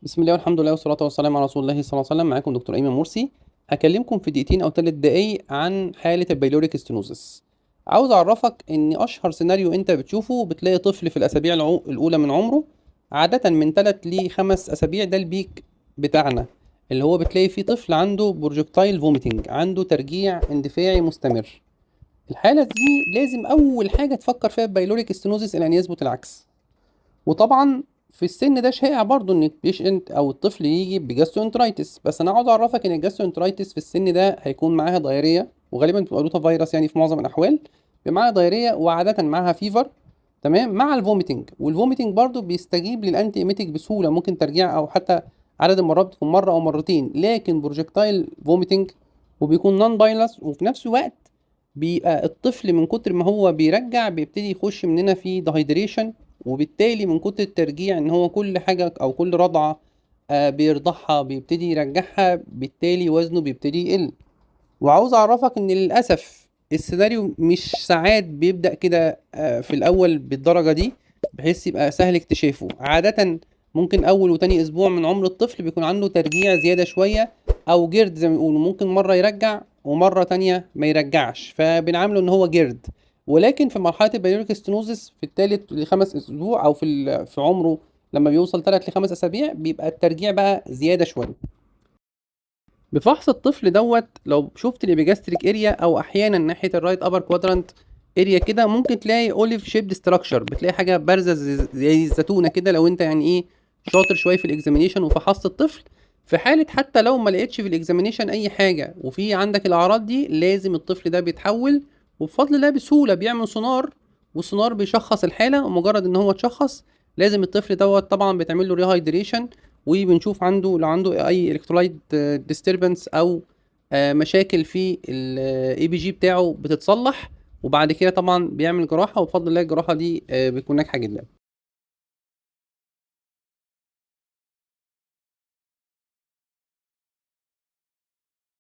بسم الله والحمد لله والصلاة والسلام على رسول الله صلى الله عليه وسلم. معاكم دكتور أيمن مرسي. هكلمكم في دقيقتين أو 3 دقايق عن حالة البيلوريك ستينوزس. عاوز أعرفك إن أشهر سيناريو أنت بتشوفه بتلاقي طفل في الأسابيع الأولى من عمره، عادة من 3 ل5 أسابيع، ده البيك بتاعنا، اللي هو بتلاقي فيه طفل عنده بروجكتايل فوميتنج، عنده ترجيع اندفاعي مستمر. الحالة دي لازم أول حاجة تفكر فيها البيلوريك ستينوزس إلى أن يثبت العكس. وطبعا في السن ده شائع برضو ان البيشنت او الطفل يجي بجاسترونترايتس، بس انا عاوز اعرفك ان الجاسترونترايتس في السن ده هيكون معاها دايريه، وغالبا بتبقى روتا فيروس يعني في معظم الاحوال، بيبقى معاها دايريه وعاده معاها فيفر، تمام، مع الفوميتنج. والفوميتنج برضو بيستجيب للانتي ايميتيك بسهوله، ممكن ترجيع او حتى عدد المرات بتكون مره او مرتين، لكن بروجكتايل فوميتنج وبيكون نون بايلس. وفي نفس الوقت بيبقى الطفل من كتر ما هو بيرجع بيبتدي يخش مننا في دهيدريشن، وبالتالي من كتر الترجيع ان هو كل حاجة او كل رضعة بيرضعها بيبتدي يرجعها، بالتالي وزنه بيبتدي يقل. وعاوز اعرفك ان للاسف السيناريو مش ساعات بيبدأ كده في الاول بالدرجة دي، بحيث يبقى سهل اكتشافه. عادة ممكن اول وتاني اسبوع من عمر الطفل بيكون عنده ترجيع زيادة شوية او جرد زي ما بيقولوا، ممكن مرة يرجع ومرة تانية ما يرجعش، فبنعامله ان هو جرد. ولكن في مرحلة البيلوريك ستينوزس في الثالث لخمس اسبوع او في عمره لما بيوصل 3 ل5 اسابيع بيبقى الترجيع بقى زيادة شوية. بفحص الطفل دوت لو شفت الابيجاستريك اريا او احيانا ناحيه الرايت ابر كوادرانت اريا كده، ممكن تلاقي اوليف شيبد ستراكشر، بتلاقي حاجه بارزه زي الزيتونه كده. لو انت يعني ايه شاطر شويه في الاكزامينيشن وفحصت الطفل، في حاله حتى لو ما لقيتش في الاكزامينيشن اي حاجه وفي عندك الاعراض دي، لازم الطفل ده بيتحول، وبفضل الله بسهوله بيعمل سونار، والسونار بيشخص الحاله، ومجرد ان هو اتشخص لازم الطفل دوت طبعا بيتعمل له ريهايدريشن، وبنشوف عنده لو عنده اي الكترولايت ديستربنس او مشاكل في الاي بي جي بتاعه بتتصلح. وبعد كده طبعا بيعمل جراحه، وبفضل الله الجراحه دي بتكون ناجحه جدا.